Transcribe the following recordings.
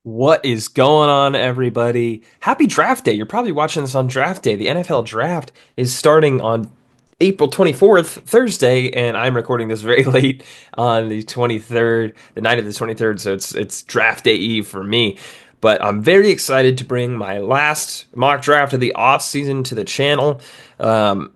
What is going on, everybody? Happy draft day. You're probably watching this on draft day. The NFL draft is starting on April 24th, Thursday, and I'm recording this very late on the 23rd, the night of the 23rd, so it's draft day eve for me. But I'm very excited to bring my last mock draft of the off season to the channel. Um,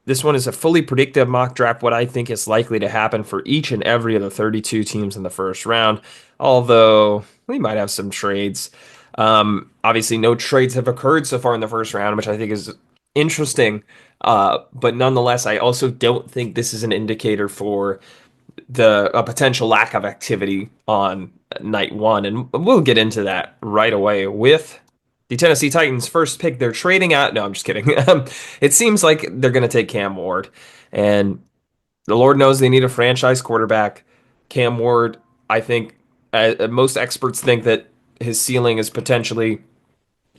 this one is a fully predictive mock draft, what I think is likely to happen for each and every of the 32 teams in the first round, although we might have some trades. Obviously, no trades have occurred so far in the first round, which I think is interesting. But nonetheless, I also don't think this is an indicator for the a potential lack of activity on night one, and we'll get into that right away with the Tennessee Titans' first pick. They're trading out. No, I'm just kidding. It seems like they're going to take Cam Ward, and the Lord knows they need a franchise quarterback. Cam Ward, I think, most experts think that his ceiling is potentially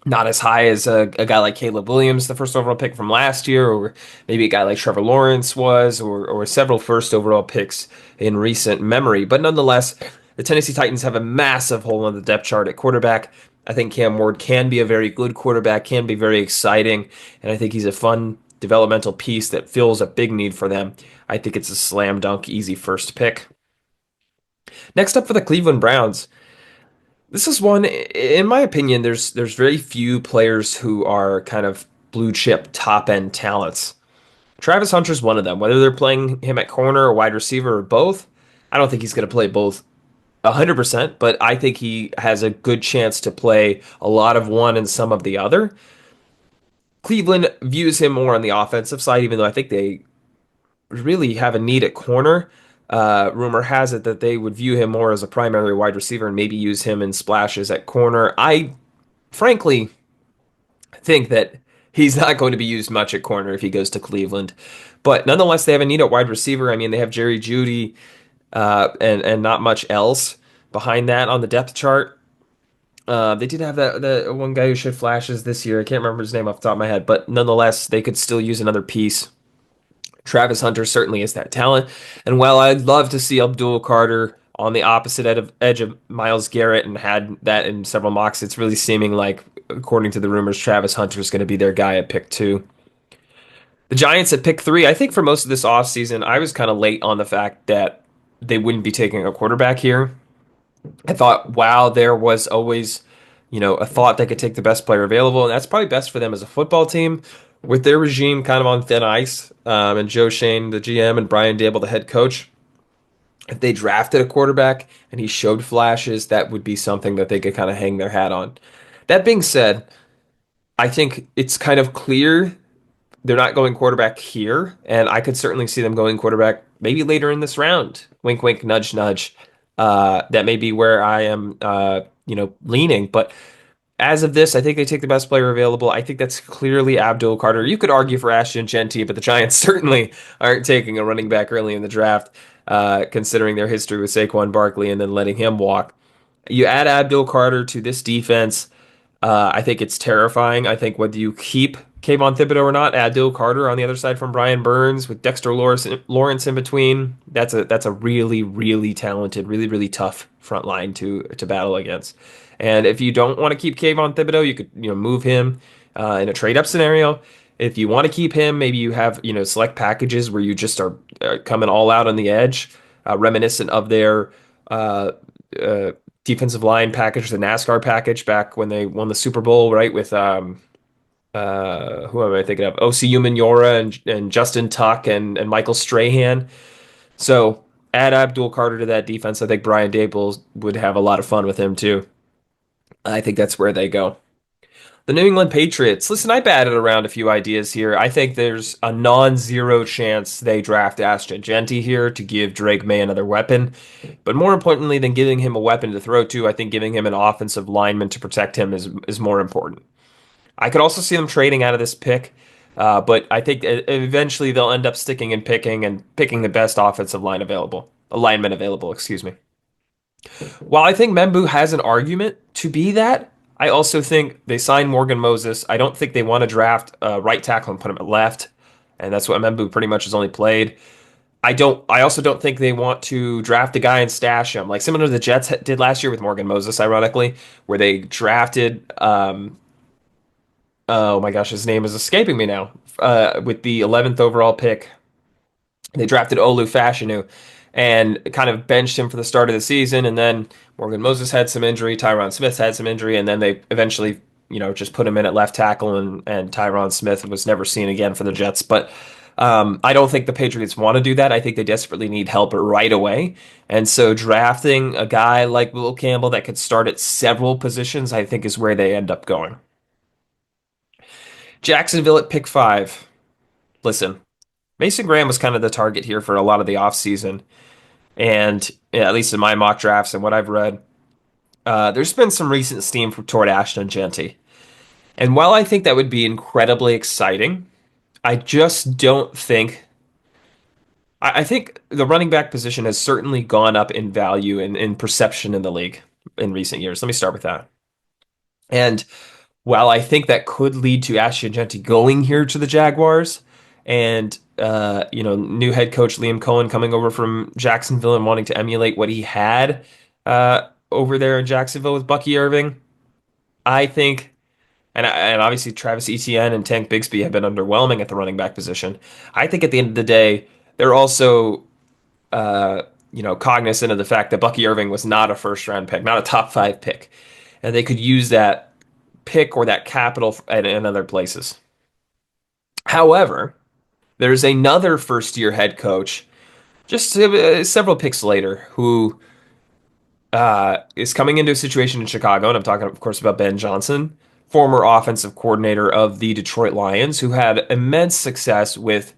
not as high as a guy like Caleb Williams, the first overall pick from last year, or maybe a guy like Trevor Lawrence was, or several first overall picks in recent memory. But nonetheless, the Tennessee Titans have a massive hole on the depth chart at quarterback. I think Cam Ward can be a very good quarterback, can be very exciting, and I think he's a fun developmental piece that fills a big need for them. I think it's a slam dunk, easy first pick. Next up for the Cleveland Browns. This is one, in my opinion, there's very few players who are kind of blue chip top end talents. Travis Hunter's one of them. Whether they're playing him at corner or wide receiver or both, I don't think he's going to play both 100%, but I think he has a good chance to play a lot of one and some of the other. Cleveland views him more on the offensive side, even though I think they really have a need at corner. Rumor has it that they would view him more as a primary wide receiver and maybe use him in splashes at corner. I frankly think that he's not going to be used much at corner if he goes to Cleveland. But nonetheless, they have a need at wide receiver. I mean, they have Jerry Jeudy and not much else behind that on the depth chart. They did have that the one guy who showed flashes this year. I can't remember his name off the top of my head, but nonetheless, they could still use another piece. Travis Hunter certainly is that talent. And while I'd love to see Abdul Carter on the opposite edge of Myles Garrett and had that in several mocks, it's really seeming like, according to the rumors, Travis Hunter is going to be their guy at pick two. The Giants at pick three, I think for most of this offseason, I was kind of late on the fact that they wouldn't be taking a quarterback here. I thought, wow, there was always, a thought they could take the best player available, and that's probably best for them as a football team. With their regime kind of on thin ice, and Joe Shane, the GM, and Brian Dable, the head coach, if they drafted a quarterback and he showed flashes, that would be something that they could kind of hang their hat on. That being said, I think it's kind of clear they're not going quarterback here, and I could certainly see them going quarterback maybe later in this round. Wink, wink, nudge, nudge. That may be where I am, leaning. But as of this, I think they take the best player available. I think that's clearly Abdul Carter. You could argue for Ashton Genty, but the Giants certainly aren't taking a running back early in the draft, considering their history with Saquon Barkley and then letting him walk. You add Abdul Carter to this defense. I think it's terrifying. I think whether you keep Kayvon Thibodeau or not, Abdul Carter on the other side from Brian Burns with Dexter Lawrence in between. That's a really, really talented, really, really tough front line to battle against. And if you don't want to keep Kayvon Thibodeau, you could move him in a trade up scenario. If you want to keep him, maybe you have select packages where you just are coming all out on the edge, reminiscent of their uh, defensive line package, the NASCAR package back when they won the Super Bowl, right? With who am I thinking of? O.C. Umenyiora and Justin Tuck and Michael Strahan. So add Abdul Carter to that defense. I think Brian Dable would have a lot of fun with him too. I think that's where they go. The New England Patriots. Listen, I batted around a few ideas here. I think there's a non-zero chance they draft Ashton Genty here to give Drake May another weapon. But more importantly than giving him a weapon to throw to, I think giving him an offensive lineman to protect him is more important. I could also see them trading out of this pick, but I think eventually they'll end up sticking and picking the best offensive lineman available, excuse me. While I think Membu has an argument to be that, I also think they signed Morgan Moses. I don't think they want to draft a right tackle and put him at left, and that's what Membu pretty much has only played. I also don't think they want to draft a guy and stash him, like similar to the Jets did last year with Morgan Moses, ironically, where they drafted oh my gosh, his name is escaping me now. With the 11th overall pick, they drafted Olu Fashanu and kind of benched him for the start of the season. And then Morgan Moses had some injury, Tyron Smith had some injury, and then they eventually, just put him in at left tackle, and Tyron Smith was never seen again for the Jets. But I don't think the Patriots want to do that. I think they desperately need help right away. And so drafting a guy like Will Campbell that could start at several positions, I think is where they end up going. Jacksonville at pick 5. Listen, Mason Graham was kind of the target here for a lot of the offseason. And yeah, at least in my mock drafts and what I've read, there's been some recent steam toward Ashton Genty. And while I think that would be incredibly exciting, I just don't think. I think the running back position has certainly gone up in value and in perception in the league in recent years. Let me start with that. And while I think that could lead to Ashton Genty going here to the Jaguars, and new head coach Liam Cohen coming over from Jacksonville and wanting to emulate what he had over there in Jacksonville with Bucky Irving, I think, and obviously Travis Etienne and Tank Bigsby have been underwhelming at the running back position. I think at the end of the day, they're also cognizant of the fact that Bucky Irving was not a first round pick, not a top 5 pick, and they could use that pick or that capital in other places. However, there's another first year head coach, just several picks later, who is coming into a situation in Chicago, and I'm talking, of course, about Ben Johnson, former offensive coordinator of the Detroit Lions, who had immense success with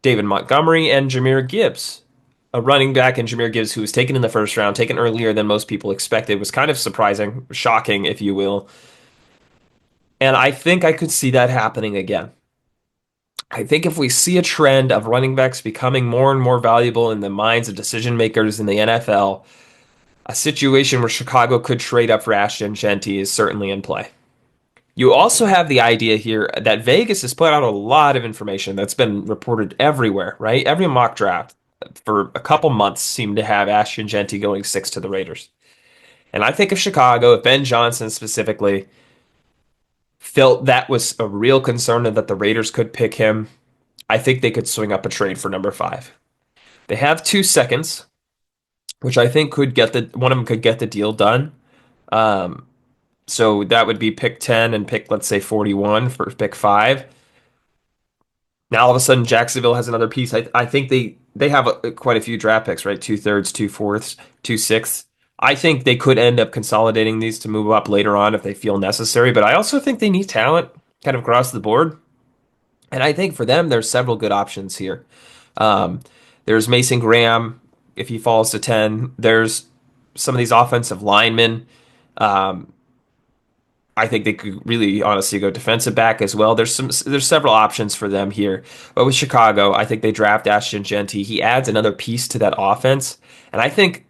David Montgomery and Jahmyr Gibbs, a running back, and Jahmyr Gibbs, who was taken in the first round, taken earlier than most people expected, was kind of surprising, shocking, if you will. And I think I could see that happening again. I think if we see a trend of running backs becoming more and more valuable in the minds of decision makers in the NFL, a situation where Chicago could trade up for Ashton Genty is certainly in play. You also have the idea here that Vegas has put out a lot of information that's been reported everywhere, right? Every mock draft for a couple months seemed to have Ashton Genty going 6 to the Raiders. And I think if Chicago, if Ben Johnson specifically, felt that was a real concern and that the Raiders could pick him, I think they could swing up a trade for number 5. They have 2 seconds, which I think could get one of them could get the deal done. So that would be pick 10 and pick, let's say, 41 for pick 5. Now all of a sudden Jacksonville has another piece. I think they have quite a few draft picks, right? 2/3, 2/4, 2/6. I think they could end up consolidating these to move up later on if they feel necessary. But I also think they need talent kind of across the board. And I think for them, there's several good options here. Um, there's Mason Graham, if he falls to 10. There's some of these offensive linemen. Um, I think they could really honestly go defensive back as well. There's several options for them here. But with Chicago, I think they draft Ashton Genty. He adds another piece to that offense. And I think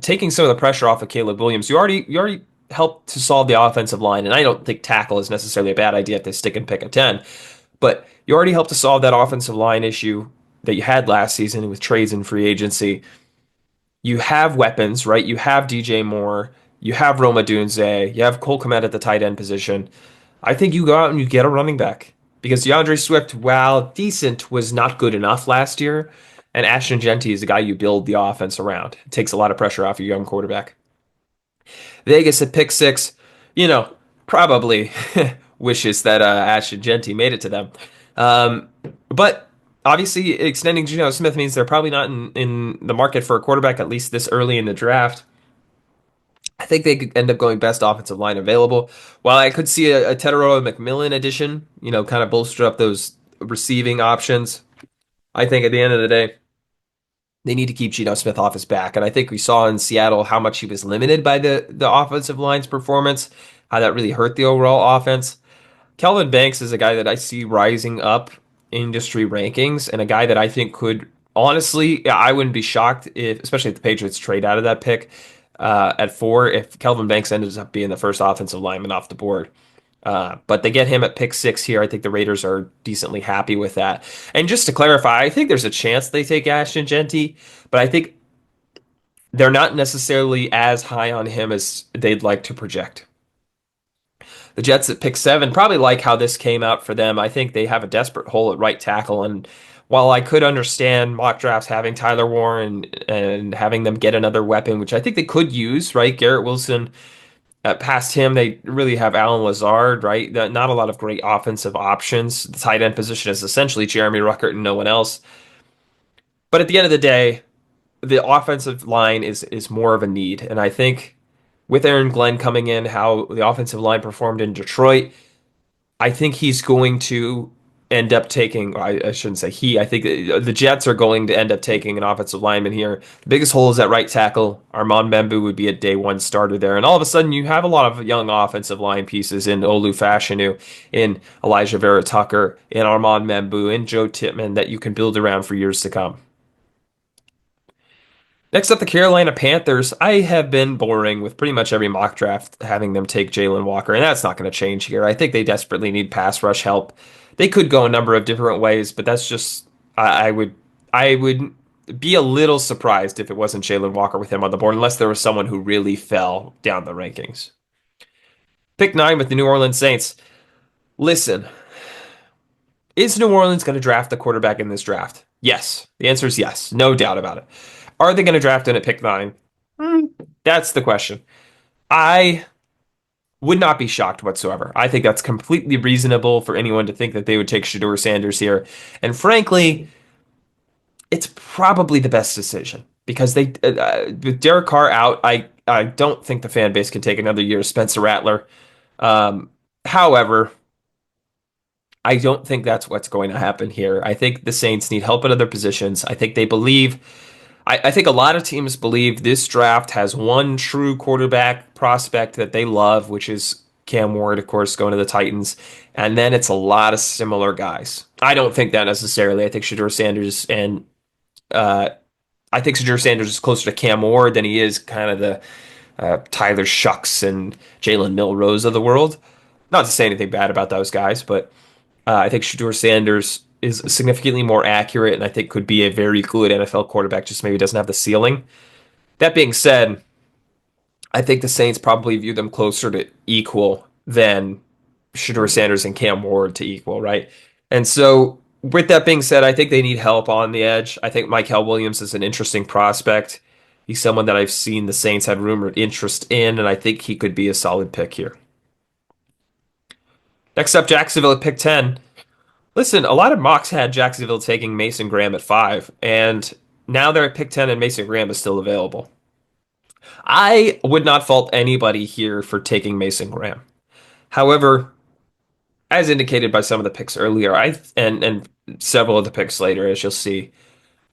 taking some of the pressure off of Caleb Williams, you already helped to solve the offensive line. And I don't think tackle is necessarily a bad idea if they stick and pick a 10. But you already helped to solve that offensive line issue that you had last season with trades and free agency. You have weapons, right? You have DJ Moore, you have Roma Dunze, you have Cole Kmet at the tight end position. I think you go out and you get a running back because DeAndre Swift, while decent, was not good enough last year. And Ashton Genty is the guy you build the offense around. It takes a lot of pressure off your young quarterback. Vegas at pick 6, probably wishes that Ashton Genty made it to them. But obviously, extending Geno Smith means they're probably not in the market for a quarterback, at least this early in the draft. I think they could end up going best offensive line available. While I could see a Tetairoa McMillan addition, kind of bolster up those receiving options, I think at the end of the day, they need to keep Geno Smith off his back. And I think we saw in Seattle how much he was limited by the offensive line's performance, how that really hurt the overall offense. Kelvin Banks is a guy that I see rising up industry rankings and a guy that I think could, honestly, I wouldn't be shocked if, especially if the Patriots trade out of that pick at 4, if Kelvin Banks ended up being the first offensive lineman off the board. But they get him at pick six here. I think the Raiders are decently happy with that. And just to clarify, I think there's a chance they take Ashton Genty, but I think they're not necessarily as high on him as they'd like to project. The Jets at pick seven probably like how this came out for them. I think they have a desperate hole at right tackle. And while I could understand mock drafts having Tyler Warren and having them get another weapon, which I think they could use, right? Garrett Wilson, past him, they really have Alan Lazard, right? Not a lot of great offensive options. The tight end position is essentially Jeremy Ruckert and no one else. But at the end of the day, the offensive line is more of a need. And I think with Aaron Glenn coming in, how the offensive line performed in Detroit, I think he's going to end up taking, I shouldn't say he, I think the Jets are going to end up taking an offensive lineman here. The biggest hole is at right tackle. Armand Membu would be a day one starter there. And all of a sudden, you have a lot of young offensive line pieces in Olu Fashanu, in Elijah Vera Tucker, in Armand Membu, in Joe Tippmann that you can build around for years to come. Next up, the Carolina Panthers. I have been boring with pretty much every mock draft having them take Jalen Walker, and that's not going to change here. I think they desperately need pass rush help. They could go a number of different ways, but that's just I would be a little surprised if it wasn't Jalen Walker with him on the board, unless there was someone who really fell down the rankings. Pick nine with the New Orleans Saints. Listen, is New Orleans going to draft the quarterback in this draft? Yes. The answer is yes. No doubt about it. Are they going to draft in at pick nine? That's the question. I would not be shocked whatsoever. I think that's completely reasonable for anyone to think that they would take Shedeur Sanders here. And frankly, it's probably the best decision because they with Derek Carr out, I don't think the fan base can take another year of Spencer Rattler. However, I don't think that's what's going to happen here. I think the Saints need help at other positions. I think they believe I think a lot of teams believe this draft has one true quarterback prospect that they love, which is Cam Ward, of course, going to the Titans. And then it's a lot of similar guys. I don't think that necessarily. I think Shedeur Sanders and uh, I think Shedeur Sanders is closer to Cam Ward than he is kind of the Tyler Shucks and Jalen Milrose of the world. Not to say anything bad about those guys, but I think Shedeur Sanders is significantly more accurate and I think could be a very good NFL quarterback, just maybe doesn't have the ceiling. That being said, I think the Saints probably view them closer to equal than Shedeur Sanders and Cam Ward to equal, right? And so, with that being said, I think they need help on the edge. I think Mykal Williams is an interesting prospect. He's someone that I've seen the Saints had rumored interest in, and I think he could be a solid pick here. Next up, Jacksonville at pick 10. Listen, a lot of mocks had Jacksonville taking Mason Graham at 5, and now they're at pick 10 and Mason Graham is still available. I would not fault anybody here for taking Mason Graham. However, as indicated by some of the picks earlier, and several of the picks later, as you'll see,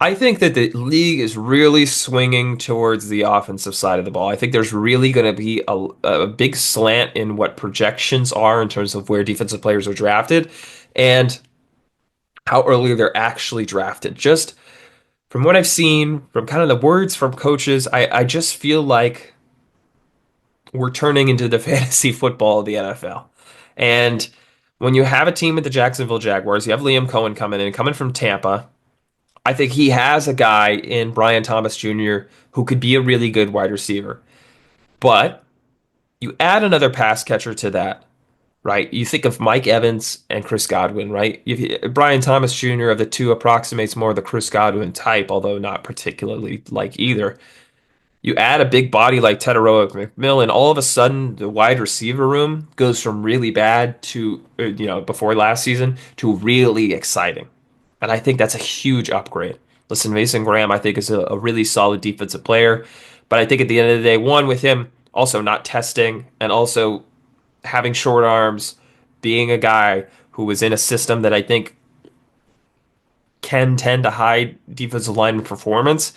I think that the league is really swinging towards the offensive side of the ball. I think there's really going to be a big slant in what projections are in terms of where defensive players are drafted and how early they're actually drafted. Just from what I've seen, from kind of the words from coaches, I just feel like we're turning into the fantasy football of the NFL. And when you have a team with the Jacksonville Jaguars, you have Liam Cohen coming from Tampa. I think he has a guy in Brian Thomas Jr. who could be a really good wide receiver. But you add another pass catcher to that, right? You think of Mike Evans and Chris Godwin, right? Brian Thomas Jr. of the two approximates more the Chris Godwin type, although not particularly like either. You add a big body like Tedoroa McMillan, all of a sudden the wide receiver room goes from really bad to, before last season to really exciting. And I think that's a huge upgrade. Listen, Mason Graham, I think, is a really solid defensive player. But I think at the end of the day, one, with him also not testing and also having short arms, being a guy who was in a system that I think can tend to hide defensive lineman performance.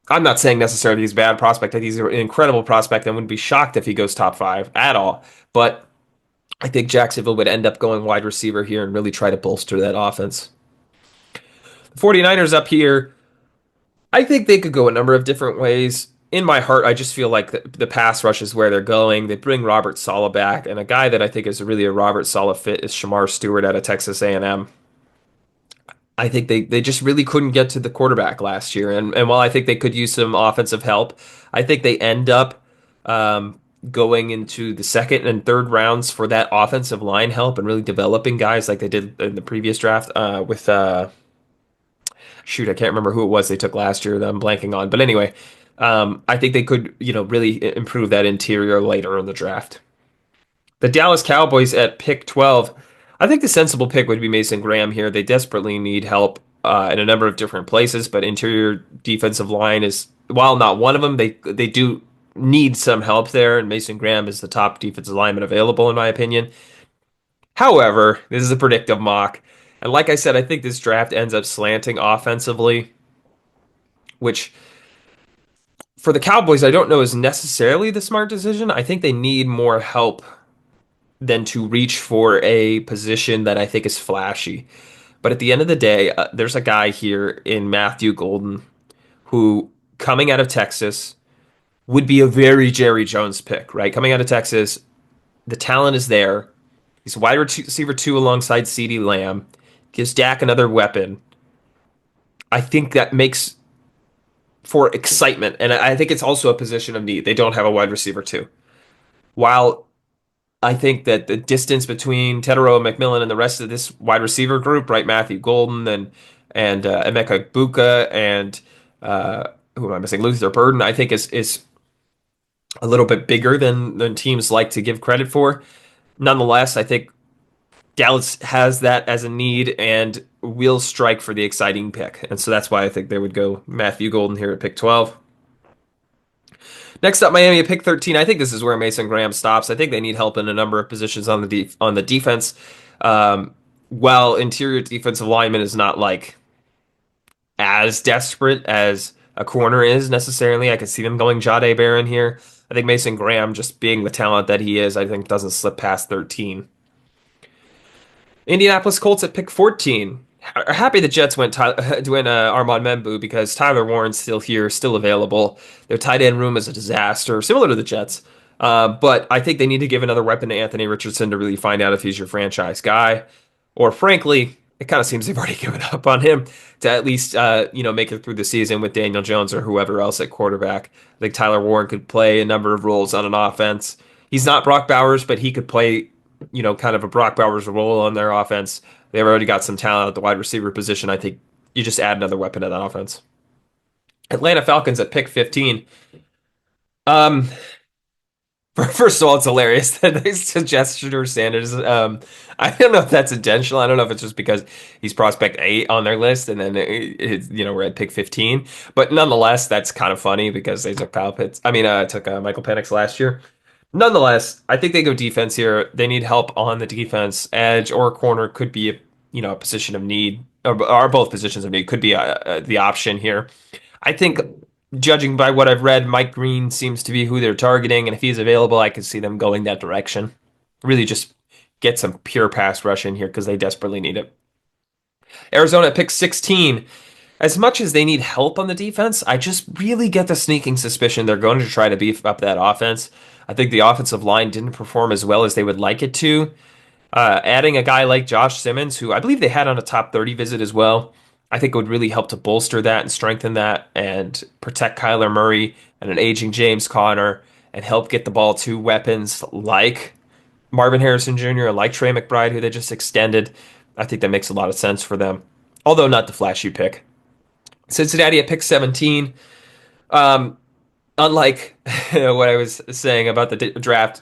I'm not saying necessarily he's a bad prospect. I think he's an incredible prospect. I wouldn't be shocked if he goes top 5 at all. But I think Jacksonville would end up going wide receiver here and really try to bolster that offense. The 49ers up here, I think they could go a number of different ways. in my heart, I just feel like the pass rush is where they're going. They bring Robert Saleh back, and a guy that I think is really a Robert Saleh fit is Shamar Stewart out of Texas A&M. I think they just really couldn't get to the quarterback last year, and while I think they could use some offensive help, I think they end up going into the second and third rounds for that offensive line help and really developing guys like they did in the previous draft with shoot, I can't remember who it was they took last year that I'm blanking on. But anyway, I think they could, really improve that interior later in the draft. The Dallas Cowboys at pick 12. I think the sensible pick would be Mason Graham here. They desperately need help in a number of different places, but interior defensive line is, while not one of them, they do need some help there, and Mason Graham is the top defensive lineman available, in my opinion. However, this is a predictive mock. And like I said, I think this draft ends up slanting offensively, which for the Cowboys, I don't know is necessarily the smart decision. I think they need more help than to reach for a position that I think is flashy. But at the end of the day, there's a guy here in Matthew Golden who, coming out of Texas, would be a very Jerry Jones pick, right? Coming out of Texas, the talent is there. He's wide receiver two alongside CeeDee Lamb. Gives Dak another weapon. I think that makes for excitement, and I think it's also a position of need. They don't have a wide receiver two. While I think that the distance between Tedero and McMillan and the rest of this wide receiver group, right? Matthew Golden and Emeka Buka and who am I missing? Luther Burden, I think is a little bit bigger than teams like to give credit for. Nonetheless, I think Dallas has that as a need and will strike for the exciting pick. And so that's why I think they would go Matthew Golden here at pick 12. Next up, Miami at pick 13. I think this is where Mason Graham stops. I think they need help in a number of positions on the defense. While interior defensive lineman is not like as desperate as a corner is necessarily, I could see them going Jahdae Barron here. I think Mason Graham, just being the talent that he is, I think doesn't slip past 13. Indianapolis Colts at pick 14. Are happy the Jets went Armand Membu because Tyler Warren's still here, still available. Their tight end room is a disaster, similar to the Jets. But I think they need to give another weapon to Anthony Richardson to really find out if he's your franchise guy. Or frankly, it kind of seems they've already given up on him to at least make it through the season with Daniel Jones or whoever else at quarterback. I think Tyler Warren could play a number of roles on an offense. He's not Brock Bowers, but he could play kind of a Brock Bowers role on their offense. They've already got some talent at the wide receiver position. I think you just add another weapon to that offense. Atlanta Falcons at pick 15. Um, First of all, it's hilarious that they suggest Shedeur Sanders. I don't know if that's intentional. I don't know if it's just because he's prospect 8 on their list, and then we're at pick 15. But nonetheless, that's kind of funny because they took Kyle Pitts. I mean, took Michael Penix last year. Nonetheless, I think they go defense here. They need help on the defense. Edge or corner could be a position of need, or both positions of need could be the option here. I think, judging by what I've read, Mike Green seems to be who they're targeting, and if he's available, I could see them going that direction. Really, just get some pure pass rush in here because they desperately need it. Arizona pick 16. As much as they need help on the defense, I just really get the sneaking suspicion they're going to try to beef up that offense. I think the offensive line didn't perform as well as they would like it to. Adding a guy like Josh Simmons, who I believe they had on a top 30 visit as well, I think would really help to bolster that and strengthen that and protect Kyler Murray and an aging James Conner and help get the ball to weapons like Marvin Harrison Jr., like Trey McBride, who they just extended. I think that makes a lot of sense for them, although not the flashy pick. Cincinnati at pick 17. Um, Unlike what I was saying about the draft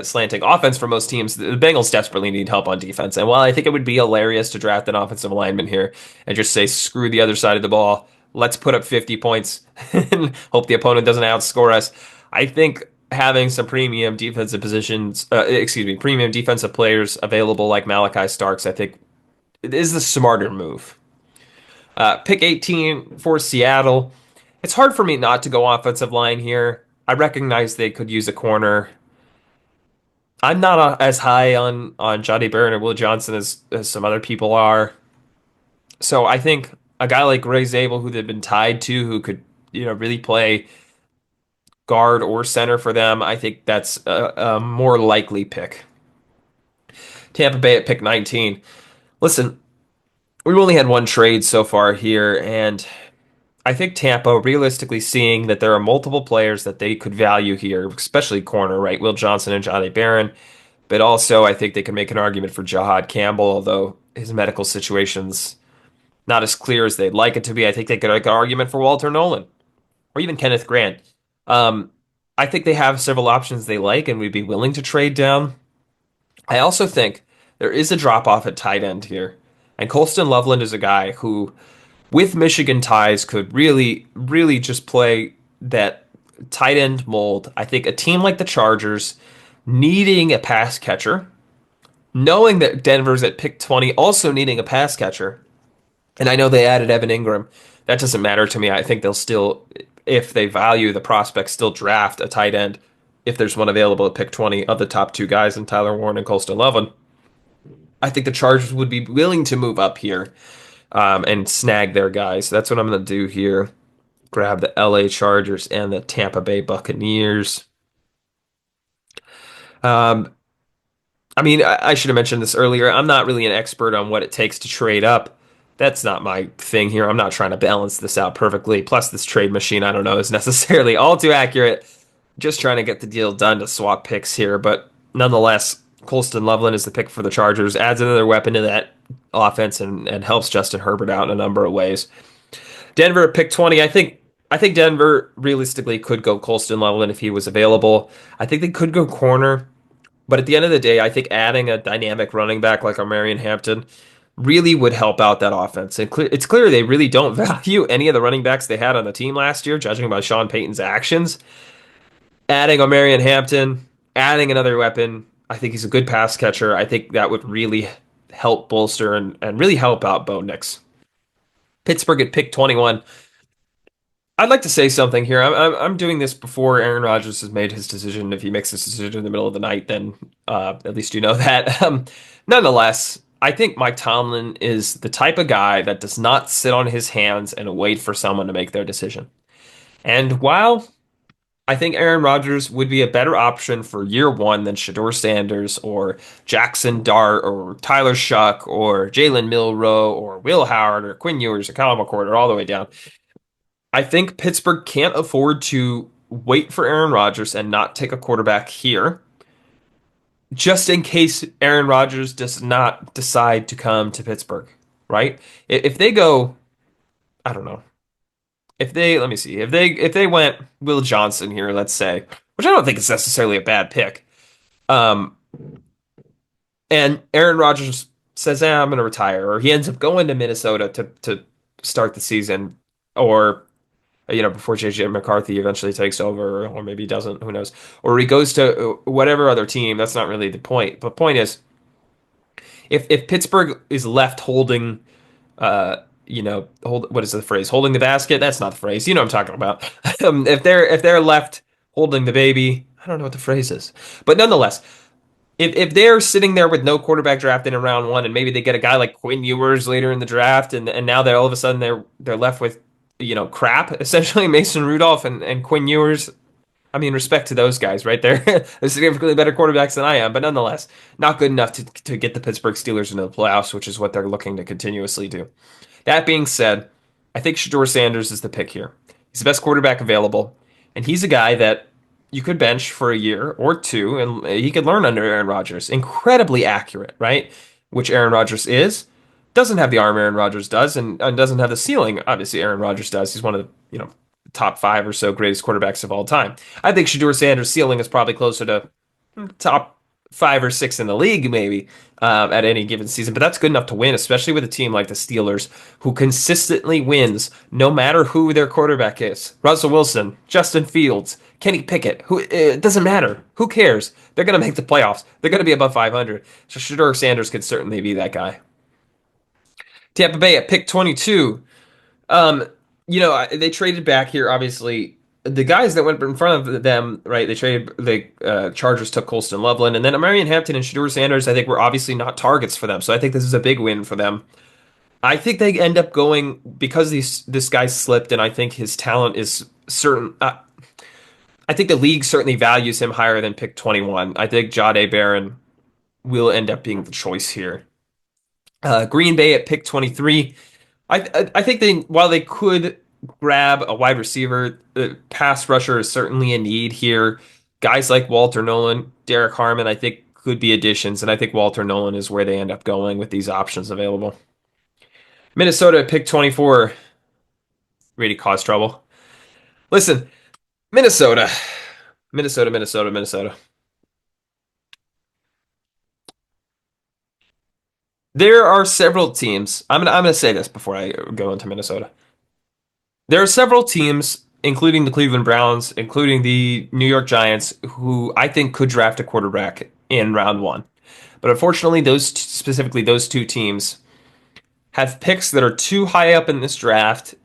slanting offense for most teams, the Bengals desperately need help on defense. And while I think it would be hilarious to draft an offensive lineman here and just say, screw the other side of the ball, let's put up 50 points and hope the opponent doesn't outscore us, I think having some premium defensive premium defensive players available like Malachi Starks, I think is the smarter move. Pick 18 for Seattle. It's hard for me not to go offensive line here. I recognize they could use a corner. I'm not as high on Jahdae Barron or Will Johnson as some other people are. So I think a guy like Ray Zabel, who they've been tied to, who could really play guard or center for them, I think that's a more likely pick. Tampa Bay at pick 19. Listen, we've only had one trade so far here, and I think Tampa, realistically seeing that there are multiple players that they could value here, especially corner, right? Will Johnson and Johnny Barron. But also, I think they can make an argument for Jahad Campbell, although his medical situation's not as clear as they'd like it to be. I think they could make an argument for Walter Nolan or even Kenneth Grant. Um, I think they have several options they like and would be willing to trade down. I also think there is a drop off at tight end here. And Colston Loveland is a guy who, with Michigan ties, could really, really just play that tight end mold. I think a team like the Chargers needing a pass catcher, knowing that Denver's at pick 20, also needing a pass catcher, and I know they added Evan Ingram. That doesn't matter to me. I think they'll still, if they value the prospect, still draft a tight end if there's one available at pick 20 of the top two guys in Tyler Warren and Colston Loveland. I think the Chargers would be willing to move up here and snag their guys. So that's what I'm going to do here. Grab the LA Chargers and the Tampa Bay Buccaneers. Um, I mean, I should have mentioned this earlier. I'm not really an expert on what it takes to trade up. That's not my thing here. I'm not trying to balance this out perfectly. Plus, this trade machine, I don't know, is necessarily all too accurate. Just trying to get the deal done to swap picks here. But nonetheless, Colston Loveland is the pick for the Chargers. Adds another weapon to that offense and helps Justin Herbert out in a number of ways. Denver at pick 20. I think Denver realistically could go Colston Loveland if he was available. I think they could go corner. But at the end of the day, I think adding a dynamic running back like Marion Hampton really would help out that offense. And it's clear they really don't value any of the running backs they had on the team last year, judging by Sean Payton's actions. Adding Marion Hampton, adding another weapon, I think he's a good pass catcher. I think that would really help bolster and really help out Bo Nix. Pittsburgh at pick 21. I'd like to say something here. I'm doing this before Aaron Rodgers has made his decision. If he makes this decision in the middle of the night, then at least you know that. Nonetheless, I think Mike Tomlin is the type of guy that does not sit on his hands and wait for someone to make their decision. And while I think Aaron Rodgers would be a better option for year one than Shador Sanders or Jackson Dart or Tyler Shuck or Jalen Milroe or Will Howard or Quinn Ewers or Kyle McCord or all the way down. I think Pittsburgh can't afford to wait for Aaron Rodgers and not take a quarterback here, just in case Aaron Rodgers does not decide to come to Pittsburgh, right? If they go, I don't know. If they, let me see, if they went Will Johnson here, let's say, which I don't think is necessarily a bad pick, um, and Aaron Rodgers says, I'm going to retire, or he ends up going to Minnesota to start the season, or before JJ McCarthy eventually takes over, or maybe he doesn't, who knows? Or he goes to whatever other team. That's not really the point. But point is, if Pittsburgh is left holding, what is the phrase? Holding the basket. That's not the phrase. You know what I'm talking about. If they're left holding the baby, I don't know what the phrase is. But nonetheless, if they're sitting there with no quarterback drafted in round one, and maybe they get a guy like Quinn Ewers later in the draft, and now they're all of a sudden they're left with crap, essentially Mason Rudolph and Quinn Ewers. I mean, respect to those guys, right? They're significantly better quarterbacks than I am, but nonetheless, not good enough to get the Pittsburgh Steelers into the playoffs, which is what they're looking to continuously do. That being said, I think Shador Sanders is the pick here. He's the best quarterback available, and he's a guy that you could bench for a year or two, and he could learn under Aaron Rodgers. Incredibly accurate, right? Which Aaron Rodgers is. Doesn't have the arm Aaron Rodgers does, and doesn't have the ceiling obviously Aaron Rodgers does. He's one of the top five or so greatest quarterbacks of all time. I think Shador Sanders' ceiling is probably closer to top 5 or 6 in the league, maybe at any given season. But that's good enough to win, especially with a team like the Steelers, who consistently wins no matter who their quarterback is. Russell Wilson, Justin Fields, Kenny Pickett. It doesn't matter. Who cares? They're going to make the playoffs. They're going to be above 500. So Shador Sanders could certainly be that guy. Tampa Bay at pick 22. They traded back here, obviously. The guys that went in front of them, right, they traded, the Chargers took Colston Loveland, and then Marion Hampton and Shador Sanders, I think, were obviously not targets for them. So I think this is a big win for them. I think they end up going, because this guy slipped, and I think his talent is certain. I think the league certainly values him higher than pick 21. I think Jahdae Barron will end up being the choice here. Green Bay at pick 23. I think they while they could grab a wide receiver, the pass rusher is certainly a need here. Guys like Walter Nolan, Derek Harmon, I think could be additions, and I think Walter Nolan is where they end up going with these options available. Minnesota at pick 24 really caused trouble. Listen, Minnesota, Minnesota. There are several teams. I'm gonna say this before I go into Minnesota. There are several teams, including the Cleveland Browns, including the New York Giants, who I think could draft a quarterback in round one. But unfortunately, specifically those two teams have picks that are too high up in this draft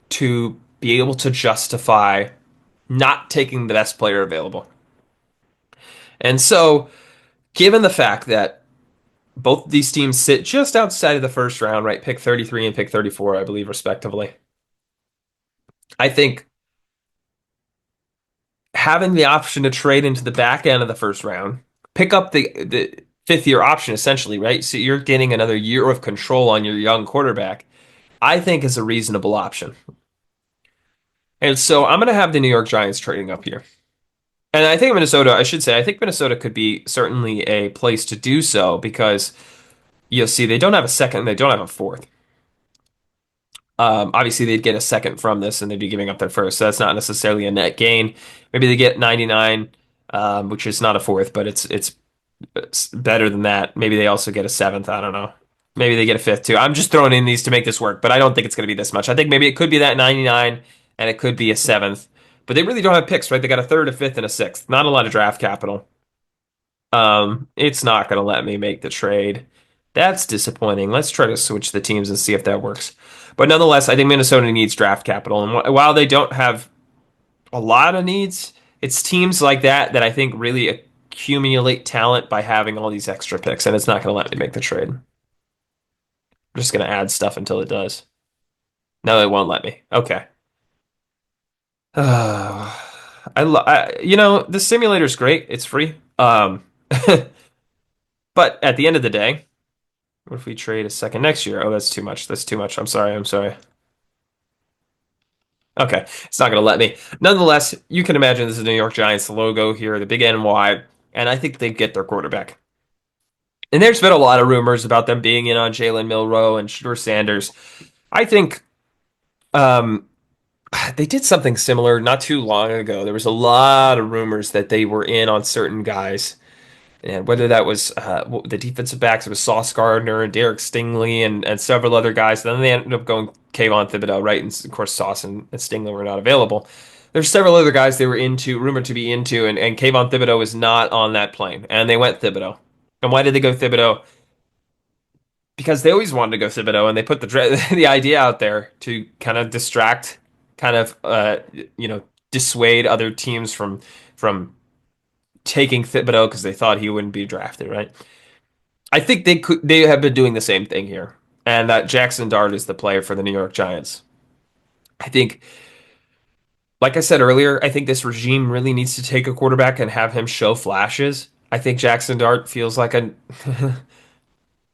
to be able to justify not taking the best player available. And so, given the fact that both of these teams sit just outside of the first round, right? Pick 33 and pick 34, I believe, respectively. I think having the option to trade into the back end of the first round, pick up the fifth year option essentially, right? So you're getting another year of control on your young quarterback, I think is a reasonable option. And so I'm going to have the New York Giants trading up here. And I think Minnesota, I should say, I think Minnesota could be certainly a place to do so because you'll see they don't have a second, they don't have a fourth. Obviously, they'd get a second from this, and they'd be giving up their first. So that's not necessarily a net gain. Maybe they get 99, which is not a fourth, but it's better than that. Maybe they also get a seventh. I don't know. Maybe they get a fifth too. I'm just throwing in these to make this work, but I don't think it's going to be this much. I think maybe it could be that 99, and it could be a seventh. But they really don't have picks, right? They got a third, a fifth, and a sixth. Not a lot of draft capital. It's not going to let me make the trade. That's disappointing. Let's try to switch the teams and see if that works. But nonetheless, I think Minnesota needs draft capital. And while they don't have a lot of needs, it's teams like that that I think really accumulate talent by having all these extra picks. And it's not going to let me make the trade. I'm just going to add stuff until it does. No, it won't let me. Okay. The simulator's great. It's free. But at the end of the day, what if we trade a second next year? Oh, that's too much. That's too much. I'm sorry. I'm sorry. Okay, it's not going to let me. Nonetheless, you can imagine this is the New York Giants logo here, the big NY, and I think they get their quarterback. And there's been a lot of rumors about them being in on Jalen Milroe and Shedeur Sanders. I think um, they did something similar not too long ago. There was a lot of rumors that they were in on certain guys. And whether that was the defensive backs, it was Sauce Gardner and Derek Stingley and several other guys. Then they ended up going Kayvon Thibodeau, right? And of course, Sauce and Stingley were not available. There's several other guys they were rumored to be into, and Kayvon Thibodeau was not on that plane. And they went Thibodeau. And why did they go Thibodeau? Because they always wanted to go Thibodeau, and they put the the idea out there to kind of distract, kind of dissuade other teams from taking Thibodeau because they thought he wouldn't be drafted, right? I think they have been doing the same thing here, and that Jackson Dart is the player for the New York Giants. I think, like I said earlier, I think this regime really needs to take a quarterback and have him show flashes. I think Jackson Dart feels like a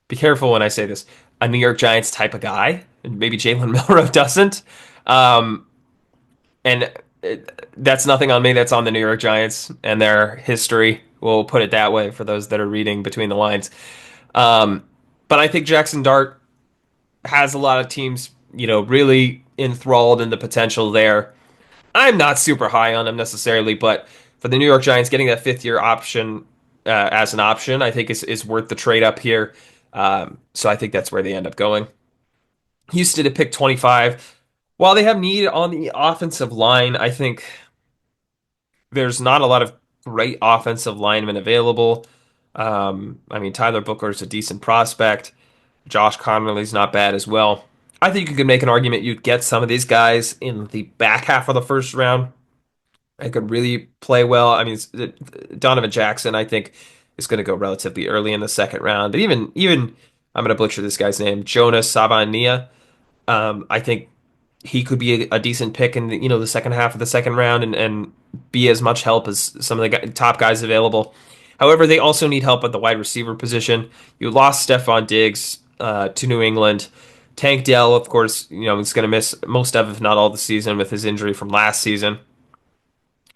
be careful when I say this, a New York Giants type of guy. And maybe Jalen Milroe doesn't. Um, and that's nothing on me. That's on the New York Giants and their history. We'll put it that way for those that are reading between the lines. Um, but I think Jackson Dart has a lot of teams, really enthralled in the potential there. I'm not super high on him necessarily, but for the New York Giants, getting that fifth year option as an option, I think is worth the trade up here. So I think that's where they end up going. Houston to pick 25. While they have need on the offensive line, I think there's not a lot of great offensive linemen available. I mean, Tyler Booker is a decent prospect. Josh Connerly's not bad as well. I think you could make an argument you'd get some of these guys in the back half of the first round. They could really play well. I mean, Donovan Jackson, I think, is going to go relatively early in the second round. And even I'm going to butcher this guy's name, Jonas Savania. I think he could be a decent pick in the second half of the second round and be as much help as some of the top guys available. However, they also need help at the wide receiver position. You lost Stephon Diggs to New England. Tank Dell, of course, is going to miss most of, if not all, the season with his injury from last season.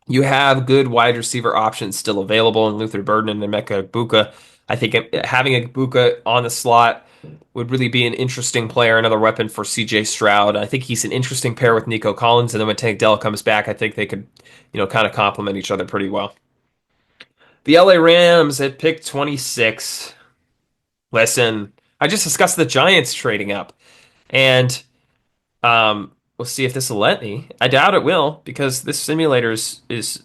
You have good wide receiver options still available in Luther Burden and Emeka Egbuka. I think having Egbuka on the slot would really be an interesting player, another weapon for CJ Stroud. I think he's an interesting pair with Nico Collins, and then when Tank Dell comes back, I think they could, kind of complement each other pretty well. The LA Rams at pick 26. Listen, I just discussed the Giants trading up, and we'll see if this will let me. I doubt it will because this simulator is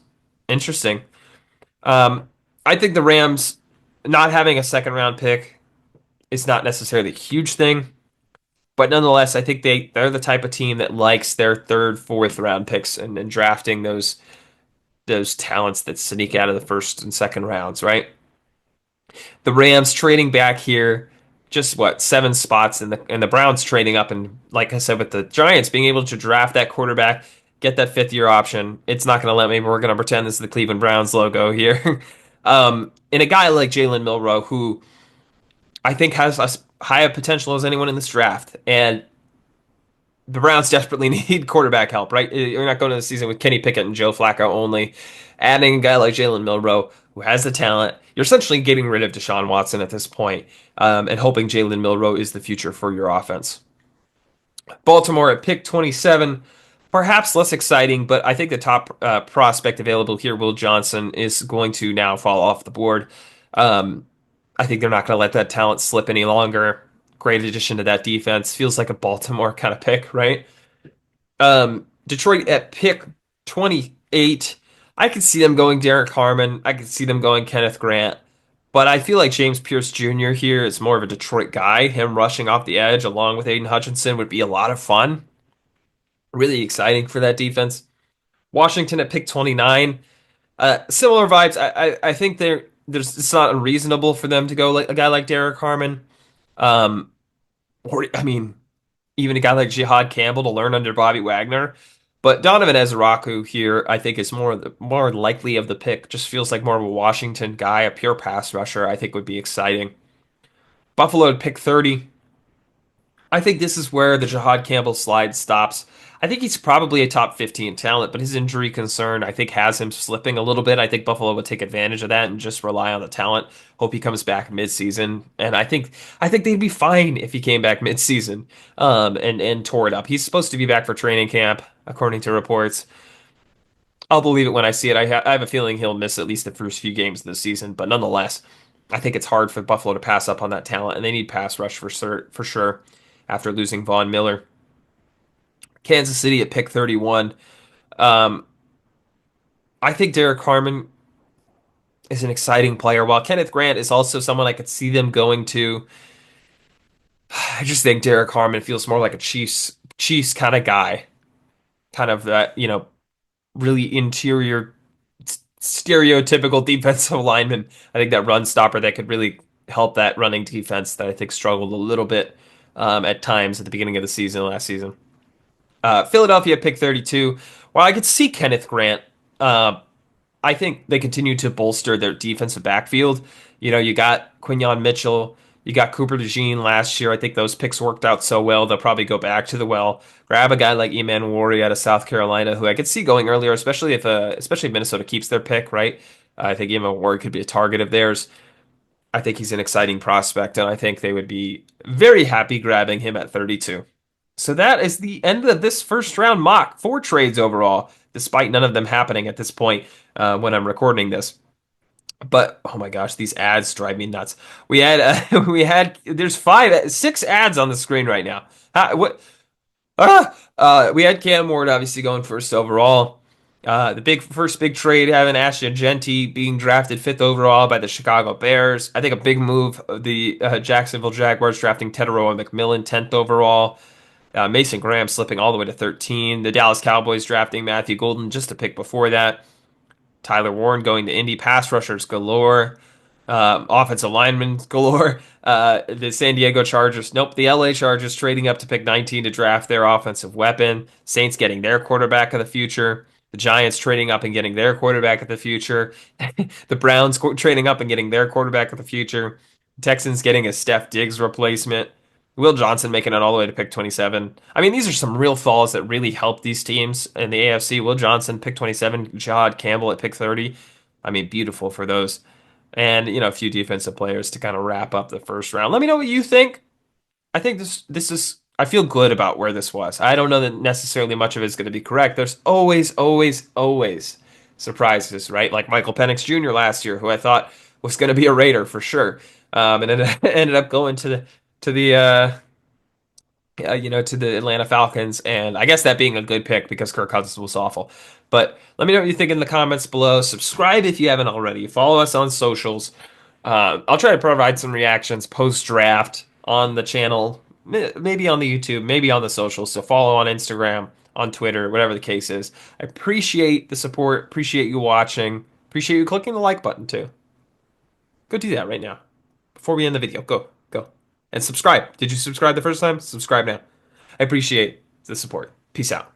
interesting. Um, I think the Rams not having a second round pick is not necessarily a huge thing, but nonetheless, I think they're the type of team that likes their third, fourth round picks and drafting those talents that sneak out of the first and second rounds, right? The Rams trading back here, just what, 7 spots, and the Browns trading up, and like I said, with the Giants being able to draft that quarterback, get that fifth year option. It's not going to let me. We're going to pretend this is the Cleveland Browns logo here. And a guy like Jalen Milroe, who I think has as high a potential as anyone in this draft, and the Browns desperately need quarterback help, right? You're not going to the season with Kenny Pickett and Joe Flacco only. Adding a guy like Jalen Milroe, who has the talent, you're essentially getting rid of Deshaun Watson at this point, and hoping Jalen Milroe is the future for your offense. Baltimore at pick 27, perhaps less exciting, but I think the top prospect available here, Will Johnson, is going to now fall off the board. Um, I think they're not going to let that talent slip any longer. Great addition to that defense. Feels like a Baltimore kind of pick, right? Detroit at pick 28. I could see them going Derek Harmon. I could see them going Kenneth Grant. But I feel like James Pierce Jr. here is more of a Detroit guy. Him rushing off the edge along with Aiden Hutchinson would be a lot of fun. Really exciting for that defense. Washington at pick 29. Similar vibes. I think there's it's not unreasonable for them to go like a guy like Derek Harmon. Um, or I mean, even a guy like Jihad Campbell to learn under Bobby Wagner. But Donovan Ezraku here, I think, is more likely of the pick. Just feels like more of a Washington guy, a pure pass rusher. I think would be exciting. Buffalo at pick 30. I think this is where the Jihad Campbell slide stops. I think he's probably a top 15 talent, but his injury concern, I think, has him slipping a little bit. I think Buffalo would take advantage of that and just rely on the talent. Hope he comes back mid-season, and I think they'd be fine if he came back mid-season, and tore it up. He's supposed to be back for training camp, according to reports. I'll believe it when I see it. I have a feeling he'll miss at least the first few games of the season, but nonetheless, I think it's hard for Buffalo to pass up on that talent, and they need pass rush for sure after losing Von Miller. Kansas City at pick 31. Um, I think Derek Harmon is an exciting player, while Kenneth Grant is also someone I could see them going to. I just think Derek Harmon feels more like a Chiefs kind of guy, kind of that really interior, stereotypical defensive lineman. I think that run stopper that could really help that running defense that I think struggled a little bit at times at the beginning of the season last season. Philadelphia pick 32. While I could see Kenneth Grant, uh, I think they continue to bolster their defensive backfield. You got Quinyon Mitchell, you got Cooper DeJean last year. I think those picks worked out so well. They'll probably go back to the well. Grab a guy like Eman Wari out of South Carolina, who I could see going earlier, especially if Minnesota keeps their pick, right? I think Eman Wari could be a target of theirs. I think he's an exciting prospect, and I think they would be very happy grabbing him at 32. So that is the end of this first round mock. 4 trades overall, despite none of them happening at this point when I'm recording this. But oh my gosh, these ads drive me nuts. We had there's 6 ads on the screen right now. What? We had Cam Ward obviously going first overall. The first big trade having Ashton Genty being drafted 5th overall by the Chicago Bears. I think a big move. The Jacksonville Jaguars drafting Tedoroa McMillan 10th overall. Mason Graham slipping all the way to 13. The Dallas Cowboys drafting Matthew Golden just a pick before that. Tyler Warren going to Indy. Pass rushers galore. Offensive linemen galore. The San Diego Chargers, nope. The LA Chargers trading up to pick 19 to draft their offensive weapon. Saints getting their quarterback of the future. The Giants trading up and getting their quarterback of the future. The Browns trading up and getting their quarterback of the future. Texans getting a Steph Diggs replacement. Will Johnson making it all the way to pick 27. I mean, these are some real falls that really help these teams in the AFC. Will Johnson, pick 27. Jahad Campbell at pick 30. I mean, beautiful for those. And, a few defensive players to kind of wrap up the first round. Let me know what you think. I think this is I feel good about where this was. I don't know that necessarily much of it is going to be correct. There's always, always, always surprises, right? Like Michael Penix Jr. last year, who I thought was going to be a Raider for sure, and it ended up going to the to the Atlanta Falcons, and I guess that being a good pick because Kirk Cousins was awful. But let me know what you think in the comments below. Subscribe if you haven't already. Follow us on socials. I'll try to provide some reactions post draft on the channel, maybe on the YouTube, maybe on the socials. So follow on Instagram, on Twitter, whatever the case is. I appreciate the support. Appreciate you watching. Appreciate you clicking the like button too. Go do that right now before we end the video. Go, go. And subscribe. Did you subscribe the first time? Subscribe now. I appreciate the support. Peace out.